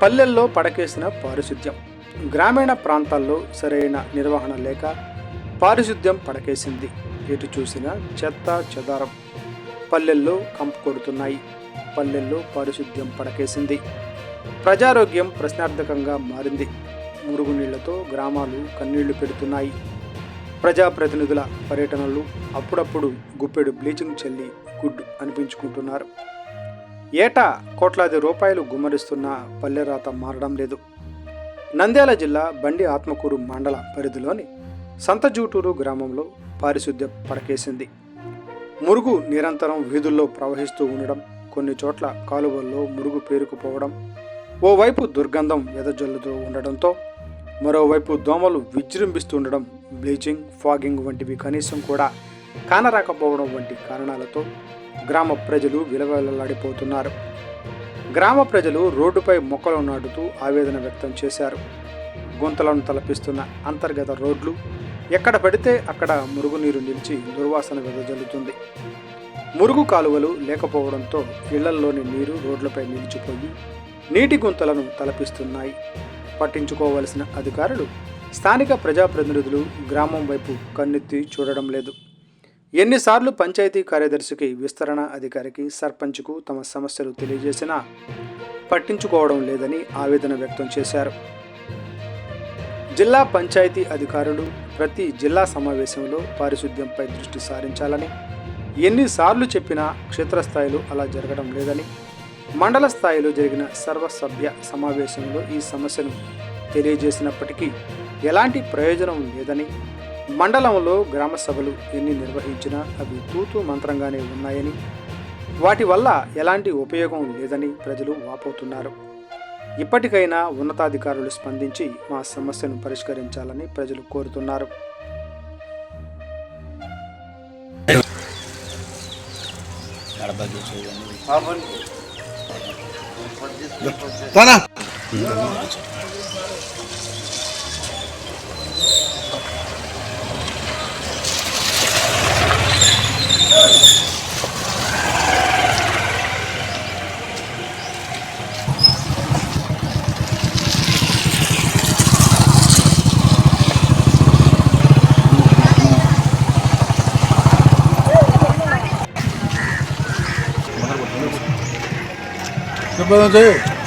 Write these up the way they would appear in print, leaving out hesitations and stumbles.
పల్లెల్లో పడకేసిన పారిశుద్ధ్యం. గ్రామీణ ప్రాంతాల్లో సరైన నిర్వహణ లేక పారిశుద్ధ్యం పడకేసింది. ఎటు చూసినా చెత్త చెదారం పల్లెల్లో కంపు కొడుతున్నాయి. పల్లెల్లో పారిశుద్ధ్యం పడకేసింది. ప్రజారోగ్యం ప్రశ్నార్థకంగా మారింది. మురుగునీళ్లతో గ్రామాలు కన్నీళ్లు పెడుతున్నాయి. ప్రజాప్రతినిధుల పర్యటనలు అప్పుడప్పుడు గుప్పెడు బ్లీచింగ్ చల్లి గుడ్ అనిపించుకుంటున్నారు. ఏటా కోట్లాది రూపాయలు గుమ్మరిస్తున్న పల్లెరాత మారడం లేదు. నంద్యాల జిల్లా బండి ఆత్మకూరు మండల పరిధిలోని సంతజూటూరు గ్రామంలో పారిశుద్ధ్యం పడకేసింది. మురుగు నిరంతరం వీధుల్లో ప్రవహిస్తూ ఉండడం, కొన్ని చోట్ల కాలువల్లో మురుగు పేరుకుపోవడం, ఓవైపు దుర్గంధం వెదజల్లుతూ ఉండడంతో మరోవైపు దోమలు విజృంభిస్తుండడం, బ్లీచింగ్, ఫాగింగ్ వంటివి కనీసం కూడా కానరాకపోవడం వంటి కారణాలతో గ్రామ ప్రజలు విలవిలలాడిపోతున్నారు. గ్రామ ప్రజలు రోడ్డుపై మొక్కలు నాటుతూ ఆవేదన వ్యక్తం చేశారు. గుంతలను తలపిస్తున్న అంతర్గత రోడ్లు, ఎక్కడ పడితే అక్కడ మురుగునీరు నిలిచి దుర్వాసన వెదజల్లుతుంది. మురుగు కాలువలు లేకపోవడంతో ఇళ్లల్లోని నీరు రోడ్లపై నిలిచిపోయి నీటి గుంతలను తలపిస్తున్నాయి. పట్టించుకోవలసిన అధికారులు, స్థానిక ప్రజాప్రతినిధులు గ్రామం వైపు కన్నెత్తి చూడడం లేదు. ఎన్నిసార్లు పంచాయతీ కార్యదర్శికి, విస్తరణ అధికారికి, సర్పంచ్కు తమ సమస్యలు తెలియజేసినా పట్టించుకోవడం లేదని ఆవేదన వ్యక్తం చేశారు. జిల్లా పంచాయతీ అధికారులు ప్రతి జిల్లా సమావేశంలో పారిశుద్ధ్యంపై దృష్టి సారించాలని ఎన్నిసార్లు చెప్పినా క్షేత్రస్థాయిలో అలా జరగడం లేదని, మండల స్థాయిలో జరిగిన సర్వసభ్య సమావేశంలో ఈ సమస్యను తెలియజేసినప్పటికీ ఎలాంటి ప్రయోజనం లేదని, మండలంలో గ్రామ సభలు ఎన్ని నిర్వహించినా అవి తూతూ మంత్రంగానే ఉన్నాయని, వాటి వల్ల ఎలాంటి ఉపయోగం లేదని ప్రజలు వాపోతున్నారు. ఇప్పటికైనా ఉన్నతాధికారులు స్పందించి మా సమస్యను పరిష్కరించాలని ప్రజలు కోరుతున్నారు.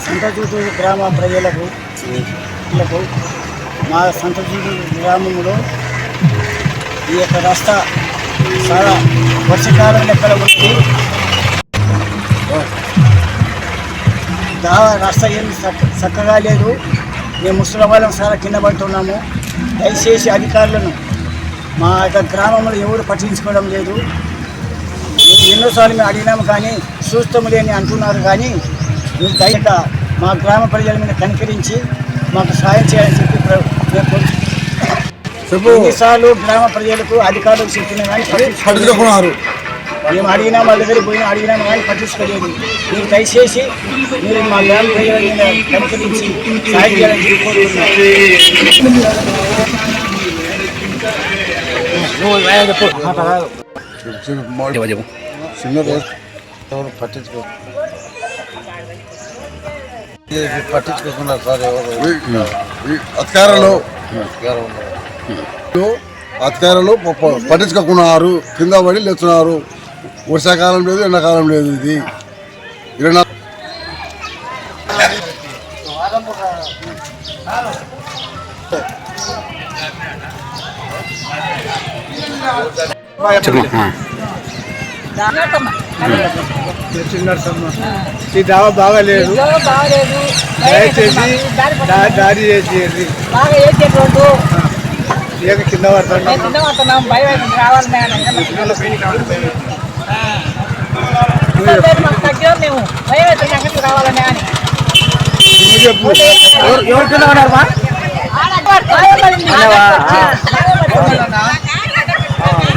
సంతజూటూరు గ్రామ ప్రజలకు మా సంతజూటూరు గ్రామంలో ఈ యొక్క రస్తా చాలా వర్షకాలం లెక్కల వచ్చి రస్తా ఏమి చక్కగా లేదు. మేము ముసలి వాళ్ళం చాలా కింద పడుతున్నాము. దయచేసి అధికారులను మా యొక్క గ్రామంలో ఎవరు పట్టించుకోవడం లేదు. ఎన్నోసార్లు మేము అడిగినాము కానీ చూస్తాము లేని అంటున్నారు. కానీ మీరు దయక మా గ్రామ ప్రజల మీద కనికరించి మాకు సాయం చేయాలని చెప్పి ఎన్నిసార్లు గ్రామ ప్రజలకు అధికారులకు చెప్పినా కానీ పట్టించుకున్నారు. మేము అడిగినా వాళ్ళ దగ్గర పోయినా అడిగినాము కానీ పట్టించుకోలేదు. మీరు దయచేసి మీరు మా గ్రామ ప్రజల మీద కనికరించి సాయం చేయాలని చెప్పి పట్టించుకుంటున్నారు సార్. అధికారులు పట్టించుకున్నారు. కింద పడి లేస్తున్నారు. వర్షాకాలం లేదు, ఎండాకాలం లేదు. ఇది 24 ఈ దావ బాగాలేదు. దయచేసి దారి చేసి కింద పడుతున్నాం. ఎవరు కింద ఉన్నారు?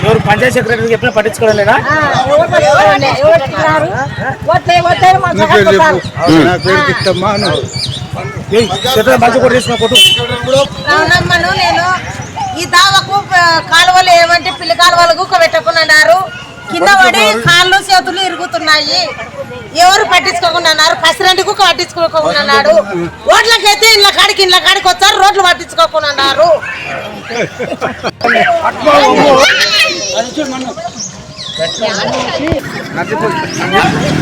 ఎవరు పంచాయతీ సెక్రటరీ చెప్పినా పట్టించుకోవడం లేదా? నేను ఈ దావకు కాలువలు ఏమంటే పిల్లి కాలువలు గుక్క పెట్టుకున్నారు. కింద పడి కాళ్ళు చేతులు ఇరుగుతున్నాయి. ఎవరు పట్టించుకోకుండా అన్నారు. పసిరెంటికి పట్టించుకోకుండా అన్నాడు. ఓట్లకైతే ఇండ్ల కాడికి వచ్చారు, రోడ్లు పట్టించుకోకుండా అన్నారు.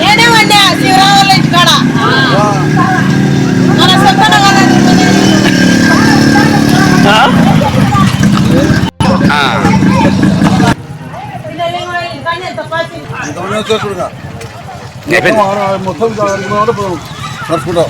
నేనే వండా శివరావుల ఇంటికాడ మన చెప్పను కదా. మొత్తం నడుచుకుంటాం.